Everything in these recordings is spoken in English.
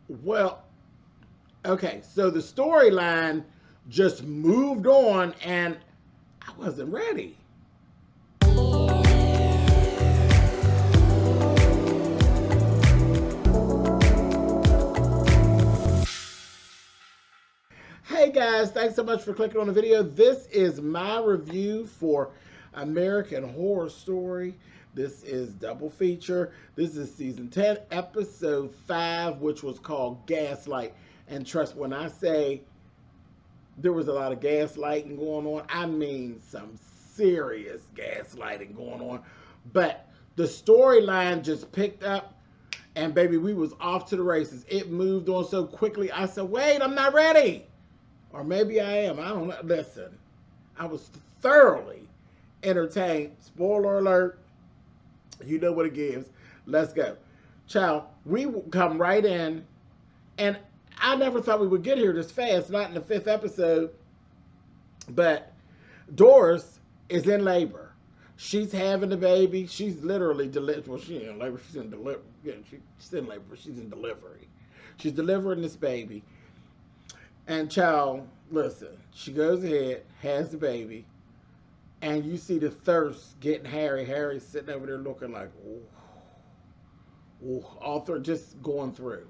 Well, okay, so the storyline just moved on, and I wasn't ready. Hey guys, thanks so much for clicking on the video. This is my review for American Horror Story. This is double feature. This is season 10, episode 5, which was called Gaslight. And trust, when I say there was a lot of gaslighting going on, I mean some serious gaslighting going on. But the storyline just picked up, and baby, we was off to the races. It moved on so quickly. I said, wait, I'm not ready. Or maybe I am. I don't know. Listen, I was thoroughly entertained. Spoiler alert. You know what it gives. Let's go. Child, we come right in. And I never thought we would get here this fast. Not in the 5th episode. But Doris is in labor. She's having the baby. She's literally delivered. Well, she ain't in labor. She's in delivery. Yeah, she's in labor. She's in delivery. She's delivering this baby. And child, listen, she goes ahead, has the baby, and you see the thirst getting Harry. Harry's sitting over there looking like, ooh, all through, just going through.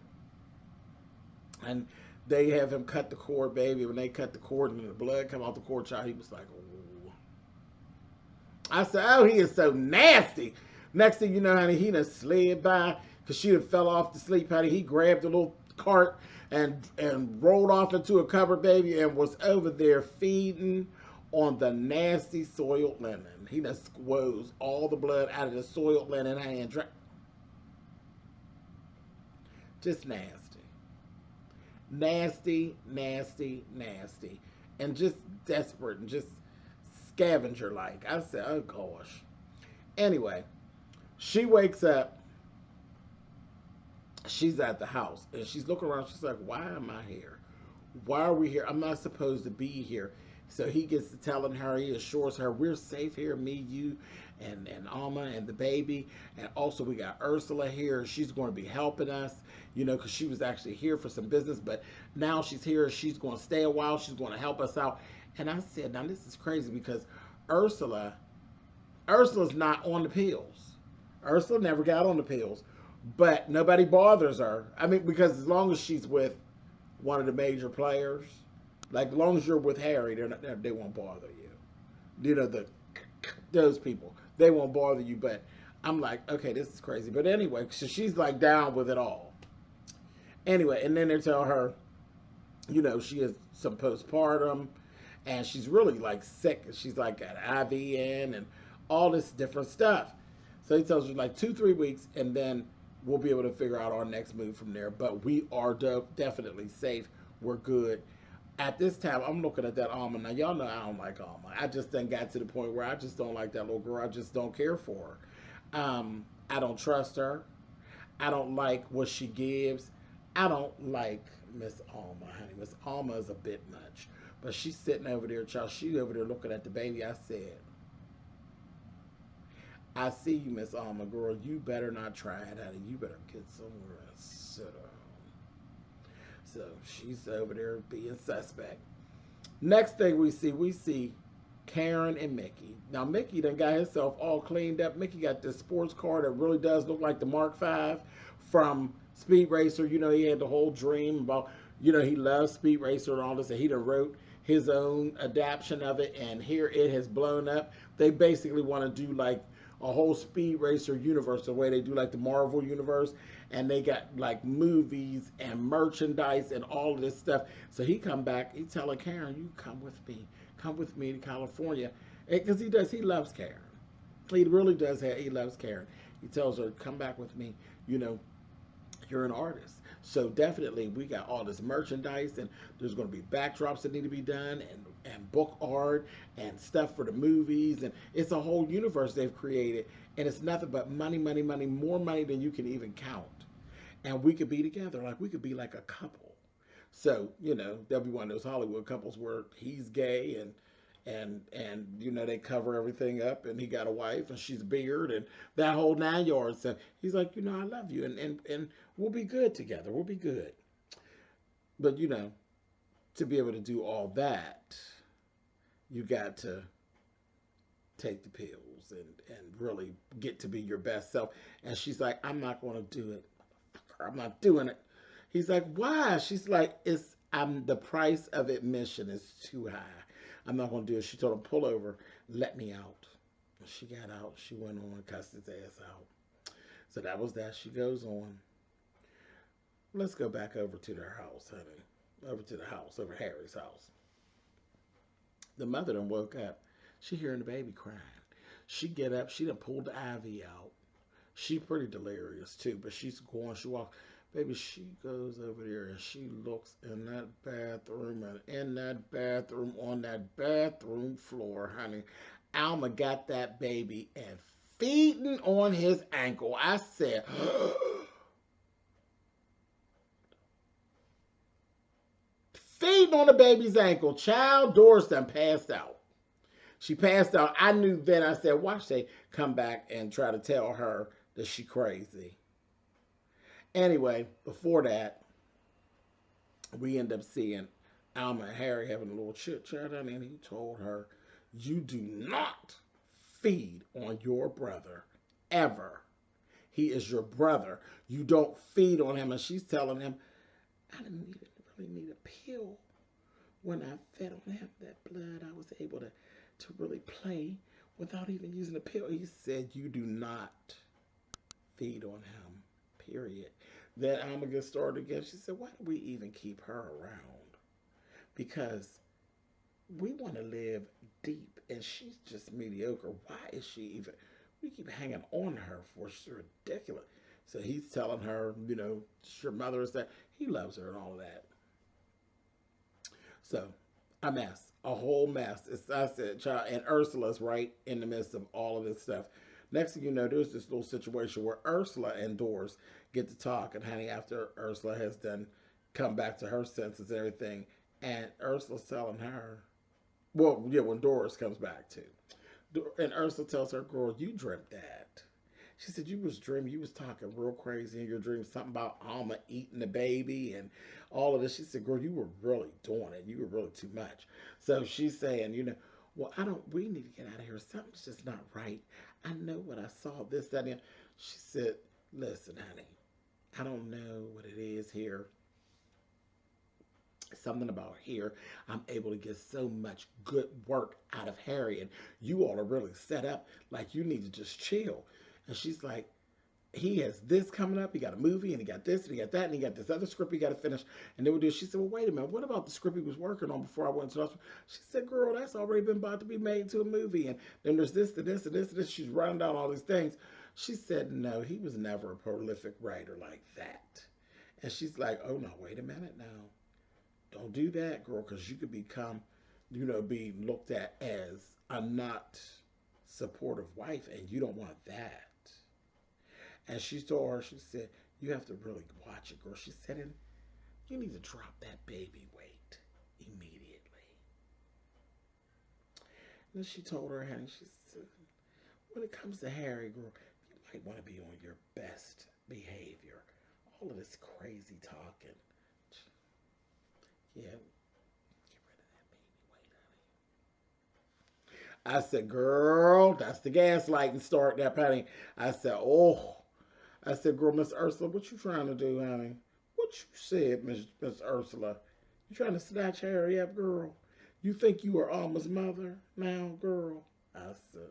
And they have him cut the cord, baby. When they cut the cord and the blood come out the cord, child, he was like, ooh. I said, oh, he is so nasty. Next thing you know, honey, he done slid by because she done fell off to sleep, honey. He grabbed a little cart and rolled off into a cupboard, baby, and was over there feeding on the nasty soiled linen. He done squoze all the blood out of the soiled linen and just nasty. Nasty, nasty, nasty. And just desperate and just scavenger-like. I said, oh gosh. Anyway, she wakes up. She's at the house and she's looking around. She's like, why am I here? Why are we here? I'm not supposed to be here. So he gets to telling her, he assures her, we're safe here, me, you, and Alma and the baby. And also we got Ursula here. She's going to be helping us, you know, because she was actually here for some business. But now she's here. She's going to stay a while. She's going to help us out. And I said, now this is crazy because Ursula's not on the pills. Ursula never got on the pills. But nobody bothers her. I mean, because as long as she's with one of the major players, like as long as you're with Harry, they won't bother you. You know, those people, they won't bother you. But I'm like, okay, this is crazy. But anyway, so she's like down with it all. Anyway, and then they tell her, you know, she has some postpartum, and she's really like sick. She's like got IV in and all this different stuff. So he tells her like 2-3 weeks, and then we'll be able to figure out our next move from there. But we are definitely safe. We're good. At this time, I'm looking at that Alma. Now, y'all know I don't like Alma. I just then got to the point where I just don't like that little girl. I just don't care for her. I don't trust her. I don't like what she gives. I don't like Miss Alma, honey. Miss Alma is a bit much. But she's sitting over there, child. She's over there looking at the baby. I said, I see you, Miss Alma, girl. You better not try it, honey. You better get somewhere and sit down. So she's over there being suspect. Next thing we see Karen and Mickey. Now, Mickey done got himself all cleaned up. Mickey got this sports car that really does look like the Mark V from Speed Racer. You know, he had the whole dream about, you know, he loves Speed Racer and all this, and he done wrote his own adaptation of it, and here it has blown up. They basically want to do like a whole Speed Racer universe, the way they do like the Marvel universe, and they got like movies and merchandise and all of this stuff. So he come back, he telling Karen, you come with me to California, because he loves Karen. He really does. He loves Karen. He tells her, come back with me, you know, you're an artist. So definitely we got all this merchandise, and there's going to be backdrops that need to be done, and book art and stuff for the movies, and it's a whole universe they've created, and it's nothing but money, money, money, more money than you can even count. And we could be together, like we could be like a couple. So, you know, there'll be one of those Hollywood couples where he's gay and you know, they cover everything up, and he got a wife and she's beard and that whole 9 yards. So he's like, you know, I love you, and we'll be good together. We'll be good. But you know, to be able to do all that, you got to take the pills and really get to be your best self. And she's like, I'm not going to do it. I'm not doing it. He's like, why? She's like, it's the price of admission is too high. I'm not going to do it. She told him, pull over, let me out. She got out. She went on, cussed his ass out. So that was that. She goes on. Let's go back over to their house, honey. Over to the house, over Harry's house. The mother done woke up. She hearing the baby crying. She get up. She done pulled the IV out. She pretty delirious too, but she's going. She walks. Baby, she goes over there and she looks in that bathroom and in that bathroom on that bathroom floor, honey. Alma got that baby and feeding on his ankle. I said, feeding on the baby's ankle. Child, Doris done passed out. She passed out. I knew then. I said, watch they come back and try to tell her that she crazy. Anyway, before that, we end up seeing Alma and Harry having a little chit chat, and he told her, you do not feed on your brother ever. He is your brother. You don't feed on him. And she's telling him, I didn't really need a pill when I fed on him. That blood, I was able to really play without even using a pill. He said, you do not feed on him, period. Then Alma gets started again. She said, why do we even keep her around? Because we want to live deep, and she's just mediocre. Why is she even? We keep hanging on her for. She's ridiculous. So he's telling her, you know, your mother is that. He loves her and all of that. So, a mess. A whole mess. It's, I said, child, and Ursula's right in the midst of all of this stuff. Next thing you know, there's this little situation where Ursula and Doris get to talk, and honey, after Ursula has done come back to her senses and everything, and Ursula's telling her, well, yeah, when Doris comes back too, and Ursula tells her, girl, you dreamt that. She said, you was dreaming, you was talking real crazy in your dream, something about Alma eating the baby and all of this. She said, girl, you were really doing it. You were really too much. So she's saying, you know, well, we need to get out of here. Something's just not right. I know what I saw, this, that, and she said, listen, honey, I don't know what it is here. Something about here, I'm able to get so much good work out of Harry, and you all are really set up like you need to just chill. And she's like, he has this coming up, he got a movie, and he got this, and he got that, and he got this other script he got to finish. And then we do. She said, well, wait a minute, what about the script he was working on before I went to the hospital? She said, girl, that's already been about to be made into a movie, and then there's this, and this, and this, and this. She's running down all these things. She said, no, he was never a prolific writer like that. And she's like, oh, no, wait a minute now. Don't do that, girl, because you could become, you know, be looked at as a not supportive wife, and you don't want that. And she told her, she said, you have to really watch it, girl. She said, and you need to drop that baby weight immediately. And then she told her, honey, she said, when it comes to Harry, girl, you might want to be on your best behavior. All of this crazy talking. Yeah, get rid of that baby weight, honey. I said, girl, that's the gaslighting start there, honey. I said, oh. I said, girl, Miss Ursula, what you trying to do, honey? What you said, Miss Ursula? You trying to snatch Harry up, girl? You think you are Alma's mother now, girl? I said,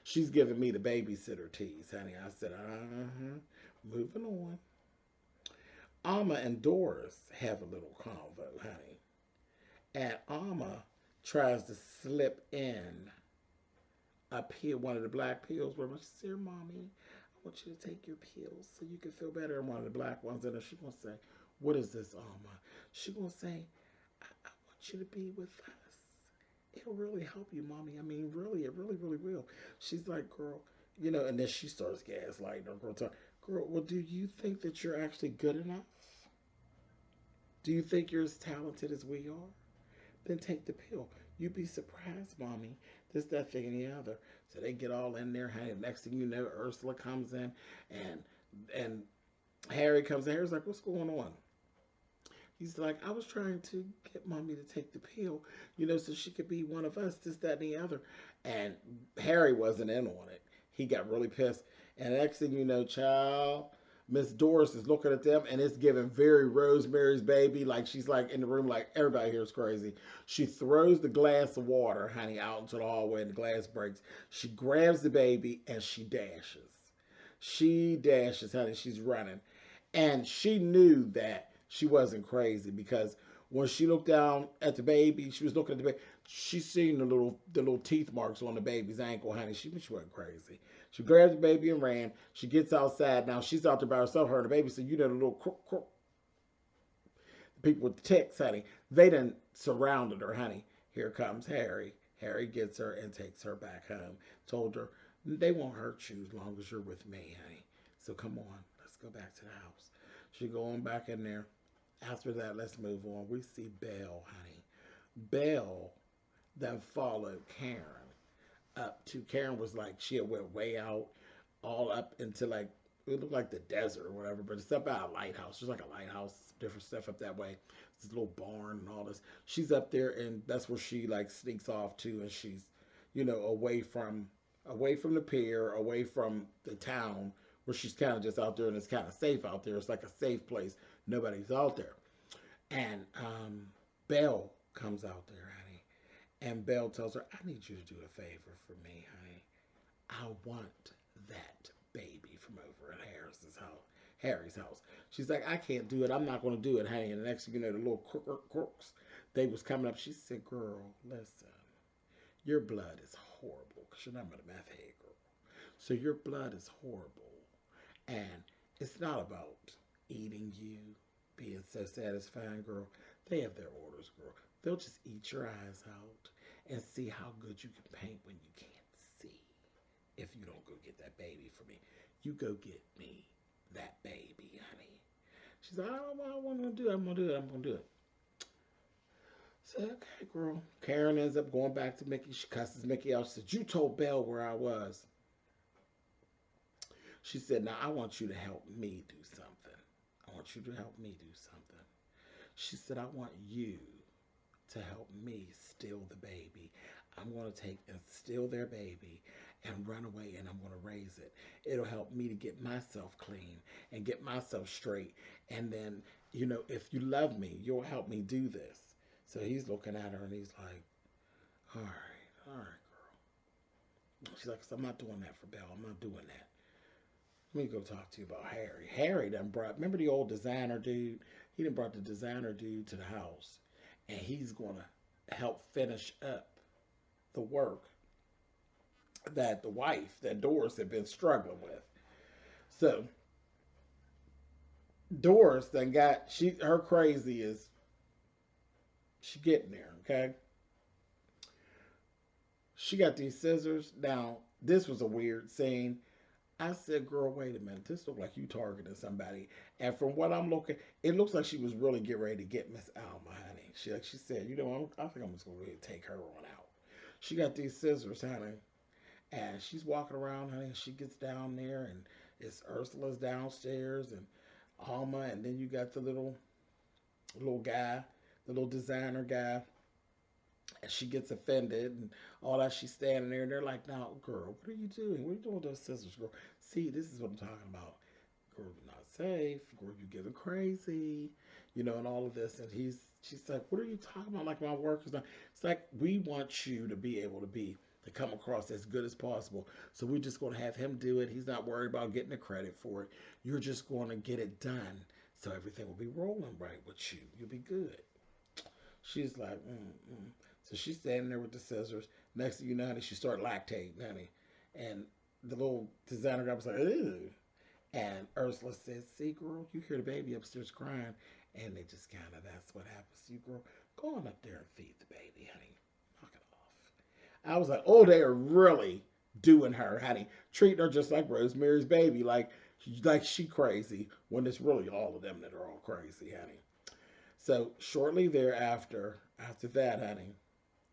She's giving me the babysitter tease, honey. I said, moving on. Alma and Doris have a little convo, honey. And Alma tries to slip in a pill, one of the black pills, where she said, Mommy, I want you to take your pills so you can feel better. And one of the black ones in her, she's going to say, what is this, Alma? She's going to say, I want you to be with us. It'll really help you, Mommy. I mean, really, it really, really will. She's like, girl, you know, and then she starts gaslighting her. Girl, well, do you think that you're actually good enough? Do you think you're as talented as we are? Then take the pill. You'd be surprised, Mommy. This, that, thing, and the other. So they get all in there. Hey, next thing you know, Ursula comes in, and Harry comes in. Harry's like, what's going on? He's like, I was trying to get mommy to take the pill, so she could be one of us, this, that, and the other. And Harry wasn't in on it. He got really pissed. And next thing you know, child, Miss Doris is looking at them and it's giving very Rosemary's Baby. Like she's like in the room, like everybody here is crazy. She throws the glass of water, honey, out into the hallway and the glass breaks. She grabs the baby and she dashes. She dashes, honey. She's running. And she knew that she wasn't crazy because when she looked down at the baby, she was looking at the baby. She seen the little teeth marks on the baby's ankle, honey. She wasn't crazy. She grabbed the baby and ran. She gets outside. Now she's out there by herself. Her and the baby. So the little the people with the ticks, honey. They done surrounded her, honey. Here comes Harry. Harry gets her and takes her back home. Told her they won't hurt you as long as you're with me, honey. So come on, let's go back to the house. She going back in there. After that, let's move on. We see Belle, honey. Belle then followed Karen up to. Karen was like, she had went way out, all up into like, it looked like the desert or whatever, but it's up at a lighthouse. There's like a lighthouse, different stuff up that way. This little barn and all this. She's up there and that's where she like sneaks off to, and she's, away from the pier, away from the town, where she's kind of just out there and it's kind of safe out there. It's like a safe place. Nobody's out there. And Belle comes out there, honey. And Belle tells her, I need you to do a favor for me, honey. I want that baby from over at Harry's house. She's like, I can't do it. I'm not going to do it, honey. And the next thing you know, the little crooks, they was coming up. She said, girl, listen, your blood is horrible because you're not a meth head, girl. So your blood is horrible. And it's not about eating you, being so satisfying, girl. They have their orders, girl. They'll just eat your eyes out and see how good you can paint when you can't see. If you don't go get that baby for me, you go get me that baby, honey. She's like, I don't know what I'm going to do. I'm going to do it. So, okay, girl. Karen ends up going back to Mickey. She cusses Mickey out. She said, you told Belle where I was. She said, now I want you to help me do something. I want you to help me do something. She said, I want you to help me steal the baby. I'm going to take and steal their baby and run away, and I'm going to raise it. It'll help me to get myself clean and get myself straight. And then, if you love me, you'll help me do this. So he's looking at her and he's like, all right, girl. She's like, so I'm not doing that for Belle. I'm not doing that. Let me go talk to you about Harry. Harry done brought, remember the old designer dude? He done brought the designer dude to the house. And he's going to help finish up the work that the wife, that Doris, had been struggling with. So, Doris then got, her crazy is, she getting there, okay? She got these scissors. Now, this was a weird scene. I said, girl, wait a minute. This looks like you targeted somebody. And from what I'm looking, it looks like she was really getting ready to get Miss Alma, honey. She said, I think I'm just going to take her on out. She got these scissors, honey. And she's walking around, honey. And she gets down there, and it's Ursula's downstairs, and Alma, and then you got the little guy, the little designer guy. And she gets offended and all that. She's standing there and they're like, now, girl, what are you doing? What are you doing with those scissors, girl? See, this is what I'm talking about. Girl, you're not safe. Girl, you're getting crazy. And all of this. And she's like, what are you talking about? Like, my work is not. It's like, we want you to be able to come across as good as possible. So we're just going to have him do it. He's not worried about getting the credit for it. You're just going to get it done. So everything will be rolling right with you. You'll be good. She's like, So she's standing there with the scissors. Next thing you know, honey, she started lactating, honey. And the little designer guy was like, ew. And Ursula says, see, girl, you hear the baby upstairs crying. And they just that's what happens to you, girl. Go on up there and feed the baby, honey. Knock it off. I was like, oh, they are really doing her, honey. Treating her just like Rosemary's Baby. Like she crazy. When it's really all of them that are all crazy, honey. So shortly thereafter, after that, honey,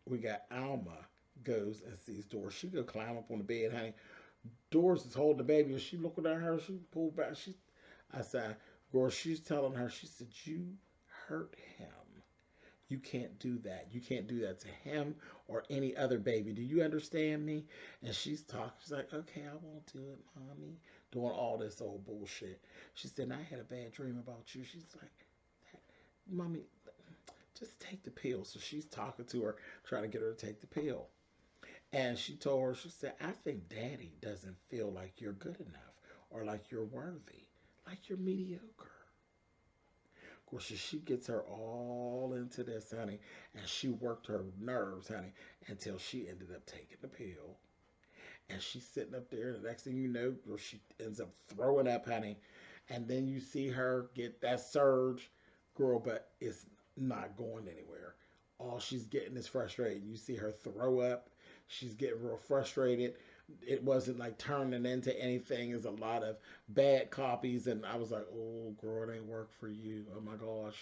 we got Alma goes and sees Doris. She go climb up on the bed, honey. Doris is holding the baby, and she looking at her. She pulled back. I said, girl, she's telling her. She said, you hurt him. You can't do that. You can't do that to him or any other baby. Do you understand me? And she's talking. She's like, okay, I won't do it, mommy. Doing all this old bullshit. She said, I had a bad dream about you. She's like, mommy, just take the pill. So she's talking to her, trying to get her to take the pill. And she told her, she said, I think daddy doesn't feel like you're good enough or like you're worthy, like you're mediocre. Of course, she gets her all into this, honey, and she worked her nerves, honey, until she ended up taking the pill. And she's sitting up there, and the next thing you know, she ends up throwing up, honey. And then you see her get that surge, girl, but it's not going anywhere. All she's getting is frustrated. You see her throw up. She's getting real frustrated. It wasn't like turning into anything. It's a lot of bad copies. And I was like, oh, girl, it ain't work for you. Oh, my gosh.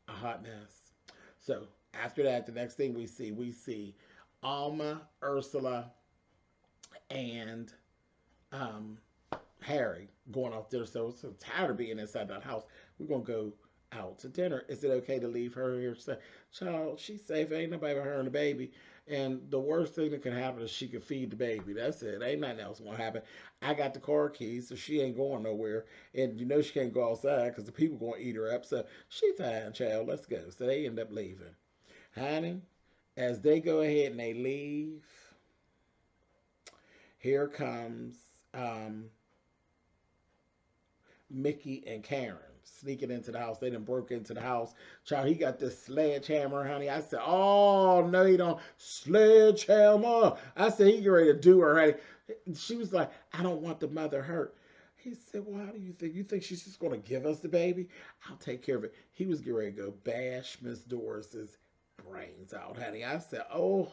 A hot mess. So after that, the next thing we see Alma, Ursula, and Harry going off dinner. So tired of being inside that house. We're going to go out to dinner. Is it okay to leave her here? Child, she's safe. Ain't nobody but her and the baby. And the worst thing that can happen is she can feed the baby. That's it. Ain't nothing else gonna happen. I got the car keys, so she ain't going nowhere. And you know she can't go outside because the people gonna eat her up. So she fine, child. Let's go. So they end up leaving. Honey, as they go ahead and they leave, here comes Mickey and Karen sneaking into the house. They done broke into the house. Child, he got this sledgehammer, honey. I said, oh, no, he don't. Sledgehammer. I said, he get ready to do her, honey. She was like, I don't want the mother hurt. He said, well, how do you think? You think she's just going to give us the baby? I'll take care of it. He was getting ready to go bash Miss Doris's brains out, honey. I said, oh.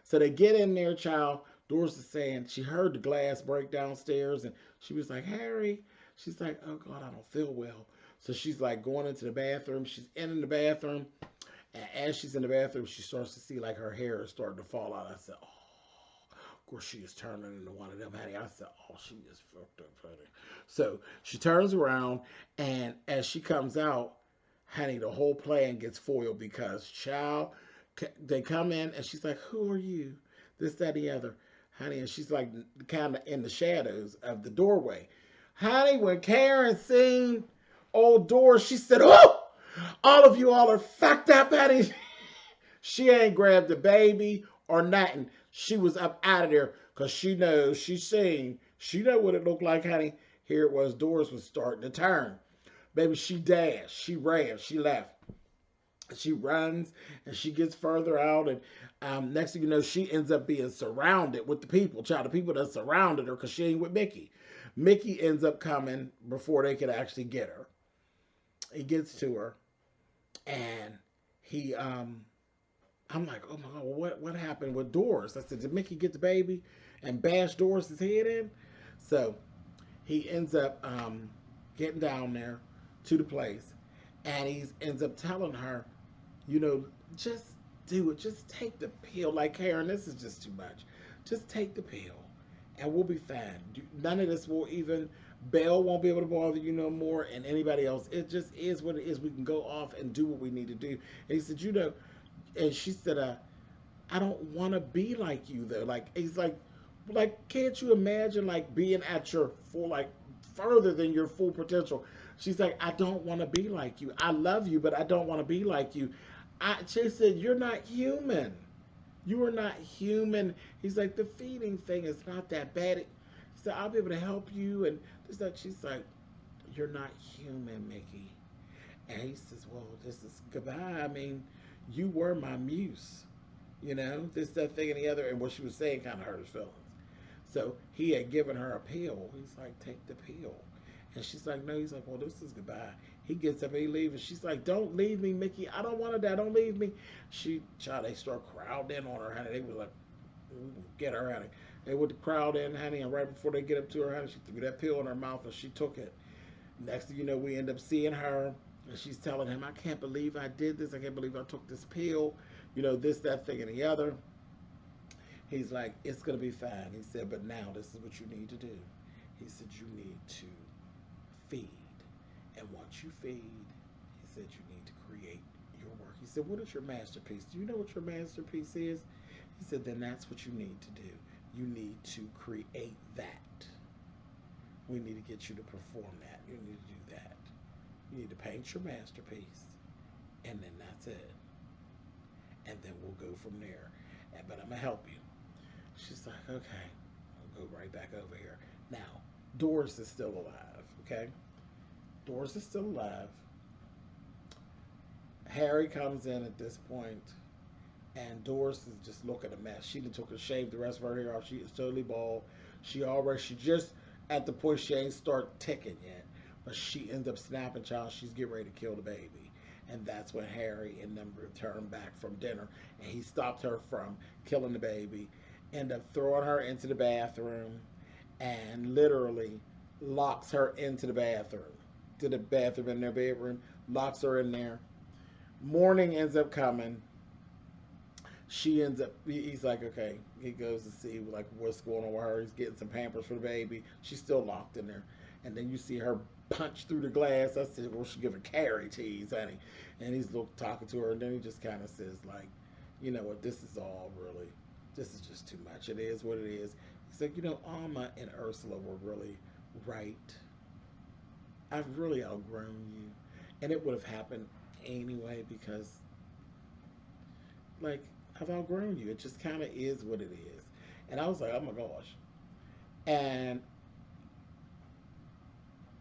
So they get in there, child. Doris is saying she heard the glass break downstairs, and she was like, Harry. She's like, oh, God, I don't feel well. So she's like going into the bathroom. She's in the bathroom. And as she's in the bathroom, she starts to see like her hair is starting to fall out. I said, oh, of course she is turning into one of them, honey. I said, oh, she is fucked up, honey. So she turns around, and as she comes out, honey, the whole plan gets foiled because, child, they come in, and she's like, who are you? This, that, the other. Honey, and she's like kind of in the shadows of the doorway. Honey, when Karen seen old Doris, she said, oh, all of you all are fucked up, honey. She ain't grabbed the baby or nothing. She was up out of there because she knows, she's seen, she know what it looked like, honey. Here it was, Doris was starting to turn. Baby, she dashed, she ran, she left. She runs and she gets further out, and next thing you know, she ends up being surrounded with the people. Child, the people that surrounded her because she ain't with Mickey. Mickey ends up coming before they could actually get her. He gets to her, and he, I'm like, oh my God, what happened with Doris? I said, did Mickey get the baby and bash Doris's head in? So he ends up getting down there to the place, and he ends up telling her, you know, just do it. Just take the pill. Like, Karen, this is just too much. Just take the pill, and we'll be fine. None of this will even, Belle won't be able to bother you no more, and anybody else. It just is what it is. We can go off and do what we need to do. And he said, you know, and she said, I don't want to be like you, though. Like, he's like, can't you imagine, like, being at your full, like, further than your full potential? She's like, I don't want to be like you. I love you, but I don't want to be like you. She said, you're not human. You are not human. He's like, the feeding thing is not that bad. He said, I'll be able to help you. And this, that. She's like, you're not human, Mickey. And he says, well, this is goodbye. I mean, you were my muse. You know, this, that, thing, and the other. And what she was saying kind of hurt his feelings. So he had given her a pill. He's like, take the pill. And she's like, no. He's like, well, this is goodbye. He gets up and he leaves. And she's like, don't leave me, Mickey. I don't want to die. Don't leave me. They start crowding in on her, honey. They were like, get her, honey. They would crowd in, honey. And right before they get up to her, honey, she threw that pill in her mouth and she took it. Next thing you know, we end up seeing her. And she's telling him, I can't believe I did this. I can't believe I took this pill. You know, this, that, thing, and the other. He's like, it's going to be fine. He said, but now this is what you need to do. He said, you need to feed. And once you feed, he said you need to create your work. He said, what is your masterpiece? Do you know what your masterpiece is? He said, then that's what you need to do. You need to create that. We need to get you to perform that. You need to do that. You need to paint your masterpiece, and then that's it. And then we'll go from there. But I'm going to help you. She's like, okay, I'll go right back over here. Now, Doris is still alive, okay? Doris is still alive. Harry comes in at this point, and Doris is just looking a mess. She done took a shave the rest of her hair off. She is totally bald. She just at the point she ain't start ticking yet, but she ends up snapping, child. She's getting ready to kill the baby. And that's when Harry and them return back from dinner, and he stopped her from killing the baby, end up throwing her into the bathroom, and literally locks her into the bathroom, in their bedroom, locks her in there. Morning ends up coming. He's like, okay, he goes to see like what's going on with her. He's getting some Pampers for the baby. She's still locked in there. And then you see her punch through the glass. I said, well, she'll give a carry tease, honey. And he's talking to her, and then he just kind of says, like, you know what, this is just too much. It is what it is. He's like, you know, Alma and Ursula were really right. I've really outgrown you. And it would have happened anyway because, like, I've outgrown you. It just kind of is what it is. And I was like, oh my gosh. And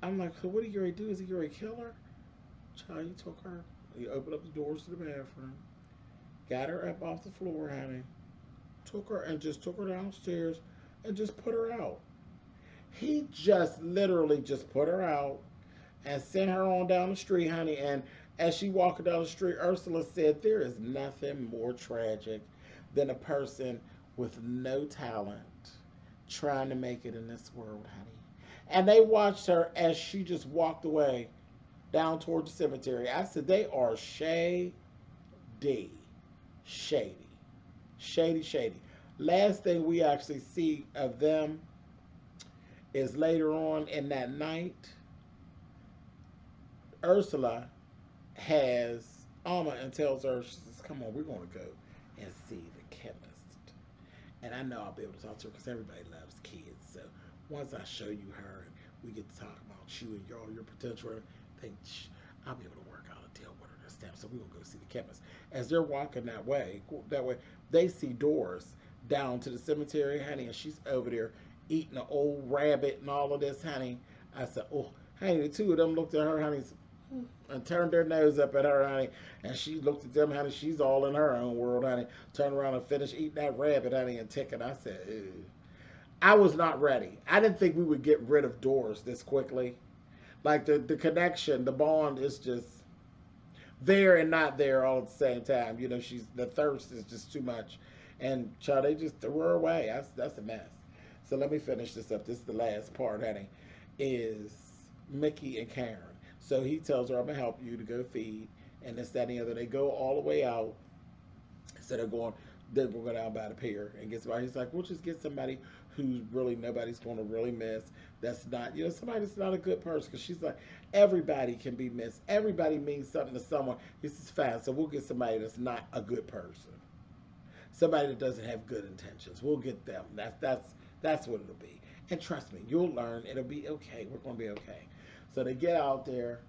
I'm like, so what are you going to do? Is he going to kill her? Child, you took her. You opened up the doors to the bathroom. Got her up off the floor, honey. Took her downstairs and just put her out. He just literally just put her out and sent her on down the street, honey. And as she walked down the street, Ursula said, there is nothing more tragic than a person with no talent trying to make it in this world, honey. And they watched her as she just walked away down toward the cemetery. I said, they are shady. Last thing we actually see of them is later on in that night, Ursula has Alma and tells her, she says, come on, we're going to go and see the chemist. And I know I'll be able to talk to her because everybody loves kids. So once I show you her and we get to talk about you and your potential, I'll be able to work out a deal with her this time. So we're going to go see the chemist. As they're walking that way, they see Doris down to the cemetery, honey, and she's over there eating an old rabbit and all of this, honey. I said, oh, honey, the two of them looked at her, honey, and turned their nose up at her, honey, and she looked at them, honey. She's all in her own world, honey. Turned around and finished eating that rabbit, honey, and ticking. I said, ew. I was not ready. I didn't think we would get rid of Doris this quickly. Like the connection, the bond is just there and not there all at the same time. You know, the thirst is just too much. And child, they just threw her away. That's a mess. So let me finish this up. This is the last part, honey, is Mickey and Karen. So he tells her, I'm going to help you to go feed. And this, that, and the other. They go all the way out. So they're going out by the pier and get somebody. He's like, we'll just get somebody who's really nobody's going to really miss. That's not, somebody that's not a good person. Because she's like, everybody can be missed. Everybody means something to someone. This is fine. So we'll get somebody that's not a good person. Somebody that doesn't have good intentions. We'll get them. That's what it'll be. And trust me, you'll learn. It'll be okay. We're going to be okay. So they get out there,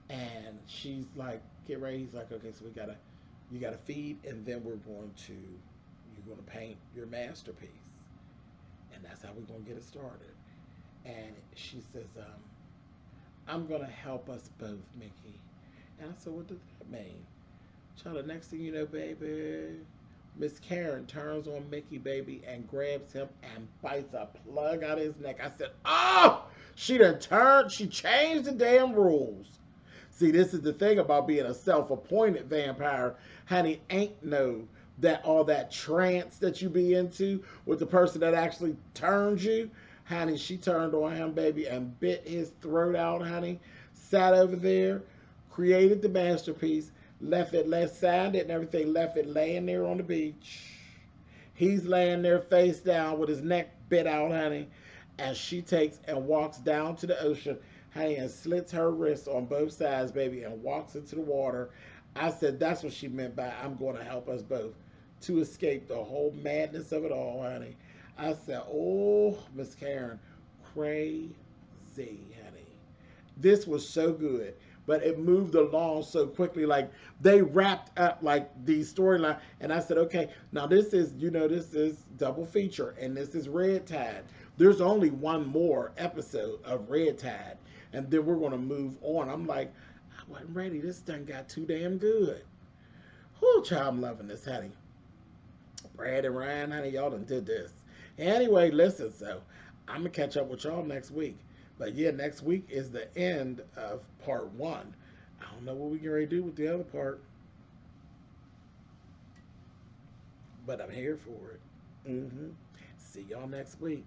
and she's like, get ready. He's like, okay, so you gotta feed, and then you're going to paint your masterpiece. And that's how we're going to get it started. And she says, I'm going to help us both, Mickey. And I said, what does that mean? Child, the next thing you know, baby, Miss Karen turns on Mickey, baby, and grabs him and bites a plug out of his neck. I said, oh! She changed the damn rules. See, this is the thing about being a self-appointed vampire. Honey, ain't all that trance that you be into with the person that actually turns you. Honey, she turned on him, baby, and bit his throat out, honey. Sat over there, created the masterpiece, signed it and everything, left it laying there on the beach. He's laying there face down with his neck bit out, honey. And she takes and walks down to the ocean. honey, and slits her wrists on both sides, baby, and walks into the water. I said, that's what she meant by I'm going to help us both to escape the whole madness of it all, honey. I said, oh, Miss Karen, crazy, honey. This was so good, but it moved along so quickly. Like they wrapped up like the storyline, and I said, okay, now this is, this is double feature, and this is Red Tide. There's only one more episode of Red Tide, and then we're gonna move on. I'm like, I wasn't ready. This done got too damn good. Whoo, child, I'm loving this, honey. Brad and Ryan, honey, y'all done did this. Anyway, listen, so I'm gonna catch up with y'all next week. But yeah, next week is the end of part 1. I don't know what we can ready to do with the other part, but I'm here for it. See y'all next week.